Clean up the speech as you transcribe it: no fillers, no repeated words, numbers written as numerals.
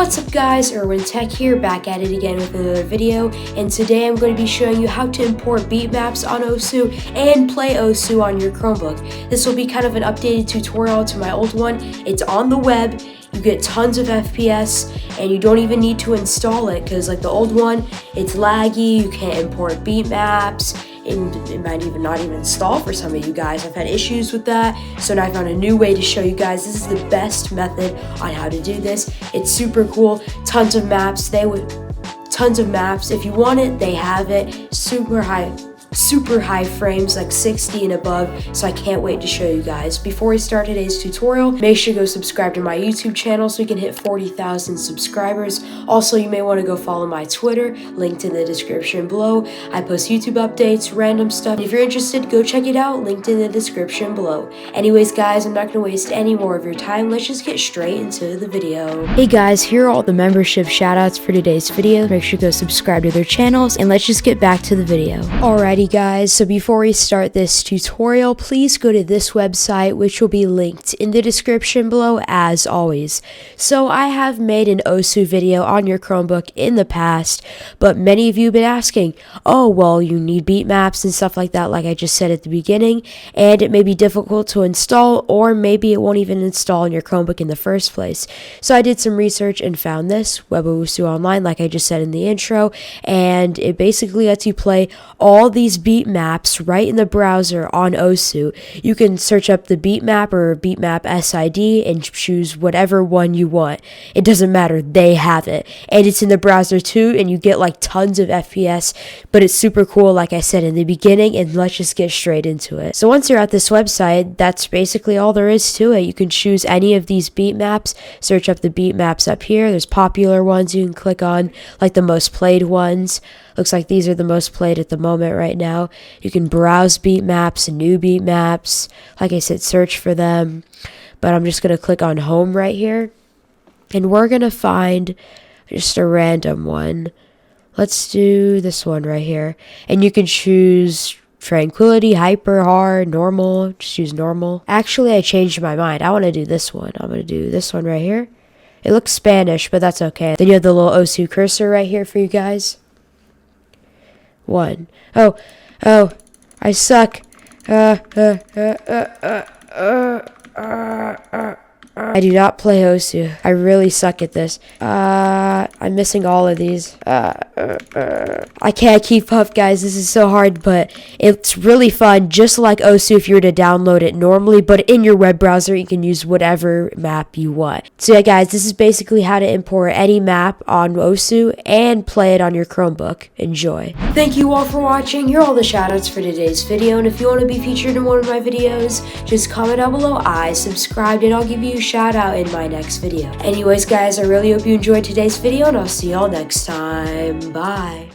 What's up guys, IrwinTech here, back at it again with another video, and today I'm going to be showing you how to import BEATMAPS on OSU and play OSU on your Chromebook. This will be kind of an updated tutorial to my old one. It's on the web, you get tons of FPS, and you don't even need to install it, because like the old one, it's laggy, you can't import BEATMAPS, and it might even not even install for some of you guys. I've had issues with that, so now I found a new way to show you guys. This is the best method on how to do this. It's super cool, tons of maps. Tons of maps. If you want it, they have it. Super high frames, like 60 and above, so I can't wait to show you guys. Before we start today's tutorial, make sure to go subscribe to my YouTube channel so we can hit 40,000 subscribers. Also, you may want to go follow my Twitter, linked in the description below. I post YouTube updates, random stuff. If you're interested, go check it out, linked in the description below. Anyways guys, I'm not going to waste any more of your time. Let's just get straight into the video. Hey guys, here are all the membership shoutouts for today's video. Make sure to go subscribe to their channels, and let's just get back to the video. Alrighty guys, so before we start this tutorial, please go to this website, which will be linked in the description below as always. So I have made an OSU video on your Chromebook in the past, but many of you have been asking, oh well, you need BEATMAPS and stuff like that, like I just said at the beginning, and it may be difficult to install, or maybe it won't even install on your Chromebook in the first place. So I did some research and found this, Web OSU Online, like I just said in the intro, and it basically lets you play all these BEATMAPS right in the browser on OSU. You can search up the BEATMAP or BEATMAP SID and choose whatever one you want. It doesn't matter, they have it. And it's in the browser too, and you get like tons of FPS, but it's super cool like I said in the beginning, and let's just get straight into it. So once you're at this website, that's basically all there is to it. You can choose any of these BEATMAPS, search up the BEATMAPS up here. There's popular ones you can click on, like the most played ones. Looks like these are the most played at the moment right now. You can browse BEATMAPS and new BEATMAPS. Like I said, search for them. But I'm just going to click on home right here. And we're going to find just a random one. Let's do this one right here. And you can choose Tranquility, Hyper, Hard, Normal. Just choose Normal. Actually, I changed my mind. I want to do this one. I'm going to do this one right here. It looks Spanish, but that's okay. Then you have the little OSU cursor right here for you guys. One. Oh, I suck. I do not play OSU. I really suck at this. I'm missing all of these. I can't keep up, guys. This is so hard, but it's really fun, just like OSU if you were to download it normally, but in your web browser, you can use whatever map you want. So yeah, guys, this is basically how to import any map on OSU and play it on your Chromebook. Enjoy. Thank you all for watching. Here are all the shoutouts for today's video, and if you want to be featured in one of my videos, just comment down below I subscribed, and I'll give you a shout out in my next video. Anyways guys, I really hope you enjoyed today's video, and I'll see y'all next time. Bye.